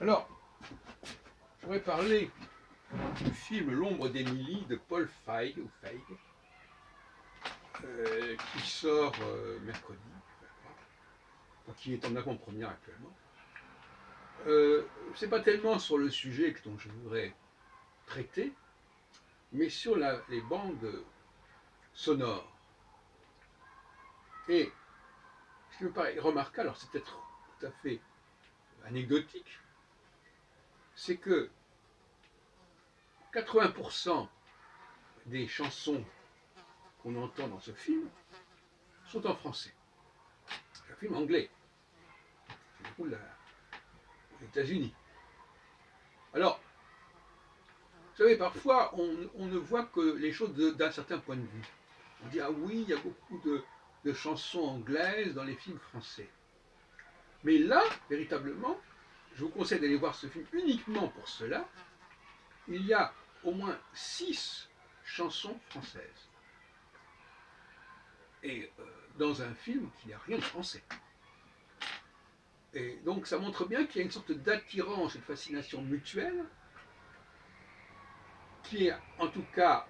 Alors, je voudrais parler du film L'ombre d'Émilie de Paul Feig, qui sort mercredi, je crois, enfin, qui est en avant-première actuellement. C'est pas tellement sur le sujet dont je voudrais traiter, mais sur les bandes sonores. Et ce qui me paraît remarquable, alors c'est peut-être tout à fait anecdotique, c'est que 80% des chansons qu'on entend dans ce film sont en français. C'est un film anglais, qui se déroule aux États-Unis. Alors, vous savez, parfois, on ne voit que les choses d'un certain point de vue. On dit, ah oui, il y a beaucoup de chansons anglaises dans les films français. Mais là, véritablement, je vous conseille d'aller voir ce film uniquement pour cela. Il y a au moins 6 chansons françaises. Et dans un film qui n'a rien de français. Et donc ça montre bien qu'il y a une sorte d'attirance, une fascination mutuelle qui, en tout cas,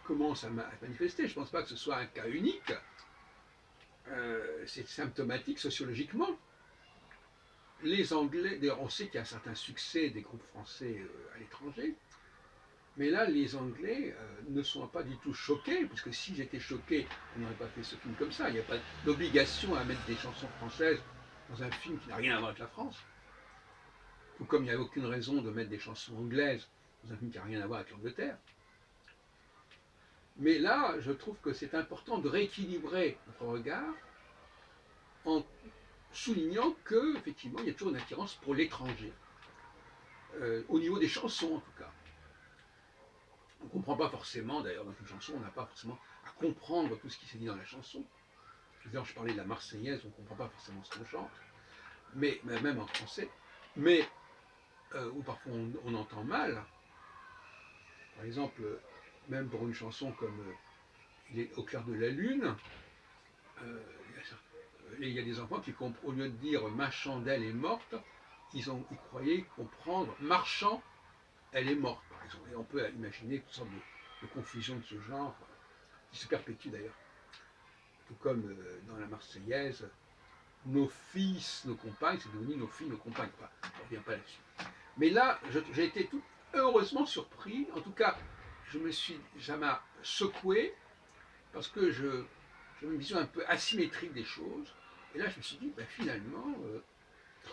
commence à se manifester. Je ne pense pas que ce soit un cas unique. C'est symptomatique sociologiquement. Les Anglais, d'ailleurs, on sait qu'il y a un certain succès des groupes français à l'étranger, mais là, les Anglais ne sont pas du tout choqués, puisque s'ils étaient choqués, on n'aurait pas fait ce film comme ça. Il n'y a pas d'obligation à mettre des chansons françaises dans un film qui n'a rien à voir avec la France. Tout comme il n'y a aucune raison de mettre des chansons anglaises dans un film qui n'a rien à voir avec l'Angleterre. Mais là, je trouve que c'est important de rééquilibrer notre regard en soulignant qu'effectivement, il y a toujours une attirance pour l'étranger, au niveau des chansons en tout cas. On ne comprend pas forcément, d'ailleurs, dans une chanson, on n'a pas forcément à comprendre tout ce qui s'est dit dans la chanson. D'ailleurs, je parlais de la Marseillaise, on ne comprend pas forcément ce qu'on chante, mais même en français, mais où parfois on entend mal. Par exemple, même pour une chanson comme Il est au clair de la lune, euh, il y a des enfants qui, au lieu de dire ma chandelle est morte, ils croyaient comprendre marchand, elle est morte, par exemple. Et on peut imaginer toutes sortes de confusions de ce genre, qui se perpétuent d'ailleurs. Tout comme dans la Marseillaise, nos fils, nos compagnes, c'est devenu nos filles, nos compagnes. Enfin, je ne reviens pas là-dessus. Mais là, j'ai été tout heureusement surpris. En tout cas, ça m'a secoué parce que j'avais une vision un peu asymétrique des choses. Et là, je me suis dit, ben, finalement,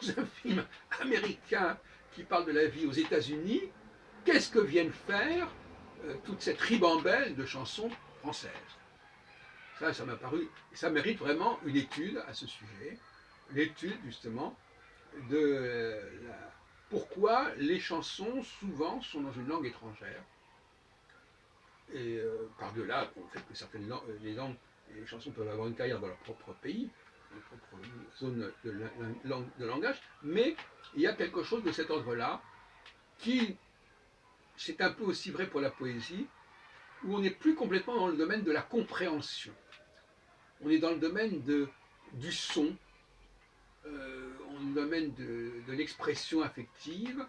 dans un film américain qui parle de la vie aux États-Unis, qu'est-ce que viennent faire toute cette ribambelle de chansons françaises? Ça m'a paru, ça mérite vraiment une étude à ce sujet, l'étude justement de pourquoi les chansons souvent sont dans une langue étrangère. Et par-delà, le fait que certaines les chansons peuvent avoir une carrière dans leur propre pays, dans leur propre zone de langage, mais il y a quelque chose de cet ordre-là qui, c'est un peu aussi vrai pour la poésie, où on n'est plus complètement dans le domaine de la compréhension. On est dans le domaine du son, on est dans le domaine de l'expression affective,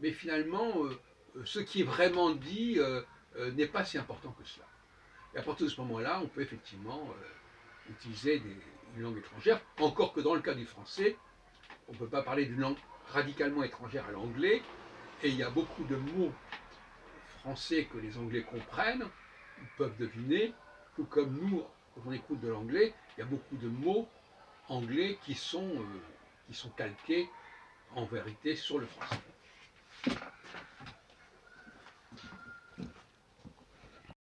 mais finalement, ce qui est vraiment dit n'est pas si important que cela. Et à partir de ce moment-là, on peut effectivement utiliser une langue étrangère, encore que dans le cas du français, on ne peut pas parler d'une langue radicalement étrangère à l'anglais, et il y a beaucoup de mots français que les Anglais comprennent, ils peuvent deviner, tout comme nous, quand on écoute de l'anglais, il y a beaucoup de mots anglais qui sont calqués en vérité sur le français.